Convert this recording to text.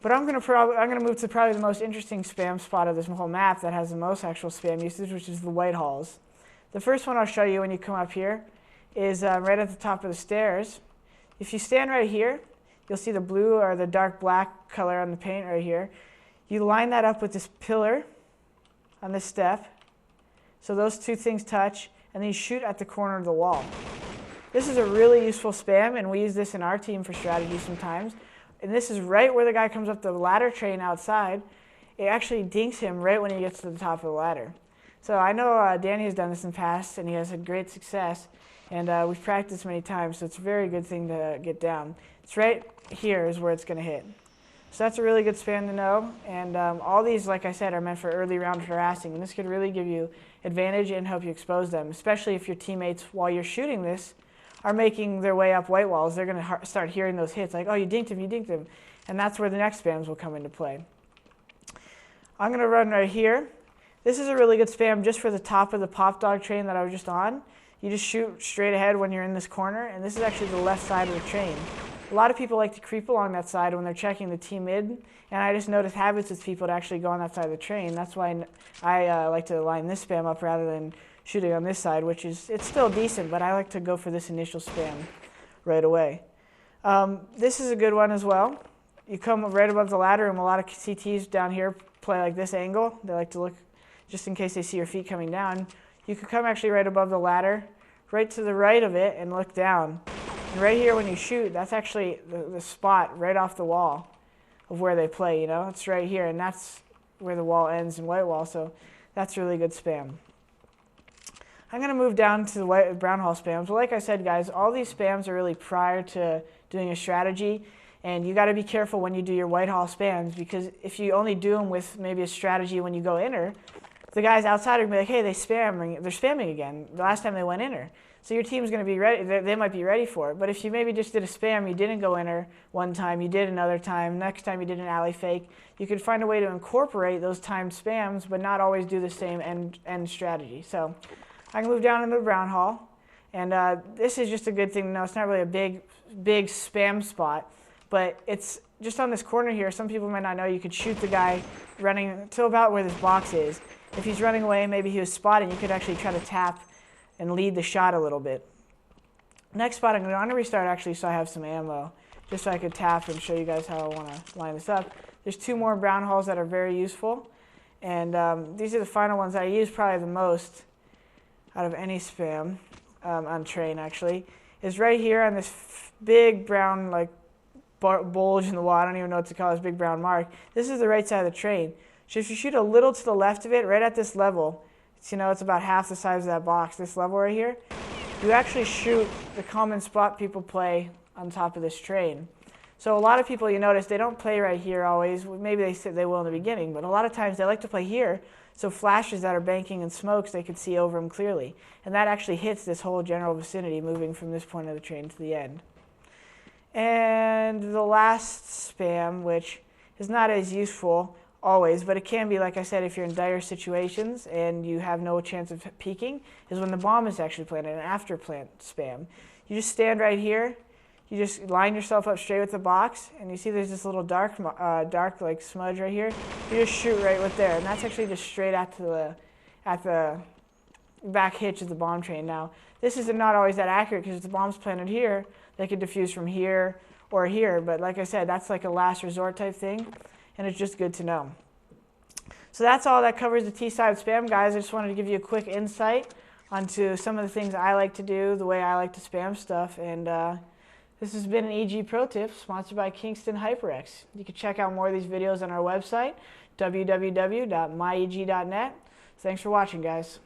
But I'm gonna move to probably the most interesting spam spot of this whole map that has the most actual spam usage, which is the white halls. The first one I'll show you when you come up here is right at the top of the stairs. If you stand right here, you'll see the blue or the dark black color on the paint right here. You line that up with this pillar on this step, so those two things touch, and then you shoot at the corner of the wall. This is a really useful spam, and we use this in our team for strategy sometimes. And this is right where the guy comes up the ladder train outside. It actually dinks him right when he gets to the top of the ladder. So I know Danny has done this in the past, and he has had great success. And we've practiced many times, so it's a very good thing to get down. It's right here is where it's going to hit. So that's a really good spam to know. And all these, like I said, are meant for early round harassing. And this could really give you advantage and help you expose them, especially if your teammates, while you're shooting this, are making their way up white walls. They're going to start hearing those hits like, oh, you dinked him, you dinked him. And that's where the next spams will come into play. I'm going to run right here. This is a really good spam just for the top of the pop dog train that I was just on. You just shoot straight ahead when you're in this corner, and this is actually the left side of the train. A lot of people like to creep along that side when they're checking the team mid, and I just noticed habits with people to actually go on that side of the train. That's why I like to line this spam up rather than shooting on this side, which is, it's still decent, but I like to go for this initial spam right away. This is a good one as well. You come right above the ladder, and a lot of CTs down here play like this angle. They like to look just in case they see your feet coming down. You could come actually right above the ladder, right to the right of it, and look down. And right here when you shoot, that's actually the spot right off the wall of where they play, you know? It's right here, and that's where the wall ends in white wall, so that's really good spam. I'm going to move down to the brown hall spams. Well, like I said, guys, all these spams are really prior to doing a strategy, and you got to be careful when you do your white hall spams, because if you only do them with maybe a strategy when you go inner, the guys outside are going to be like, hey, they're spamming again. The last time they went inner. So your team's going to be ready. They might be ready for it. But if you maybe just did a spam, you didn't go inner one time, you did another time, next time you did an alley fake, you could find a way to incorporate those timed spams, but not always do the same end strategy. So I can move down into the brown hall. And this is just a good thing to know. It's not really a big spam spot, but it's just on this corner here. Some people might not know you could shoot the guy running to about where this box is. If he's running away, maybe he was spotted, you could actually try to tap and lead the shot a little bit. Next spot, I'm going to restart actually so I have some ammo, just so I could tap and show you guys how I want to line this up. There's two more brown halls that are very useful, and these are the final ones I use probably the most out of any spam on train actually, is right here on this big brown like bulge in the wall. I don't even know what to call this big brown mark. This is the right side of the train. So if you shoot a little to the left of it, right at this level, it's about half the size of that box, this level right here, you actually shoot the common spot people play on top of this train. So a lot of people, you notice, they don't play right here always. Maybe they said they will in the beginning, but a lot of times they like to play here, so flashes that are banking and smokes, they can see over them clearly. And that actually hits this whole general vicinity, moving from this point of the train to the end. And the last spam, which is not as useful always, but it can be, like I said, if you're in dire situations and you have no chance of peeking, is when the bomb is actually planted, an after plant spam. You just stand right here, you just line yourself up straight with the box, and you see there's this little dark like smudge right here. You just shoot right with there, and that's actually just straight at the back hitch of the bomb train. Now, this is not always that accurate because if the bomb's planted here, they could defuse from here or here, but like I said, that's like a last resort type thing, and it's just good to know. So that's all that covers the T-side spam, guys. I just wanted to give you a quick insight onto some of the things I like to do, the way I like to spam stuff, and this has been an EG Pro Tip sponsored by Kingston HyperX. You can check out more of these videos on our website, www.myeg.net. Thanks for watching, guys.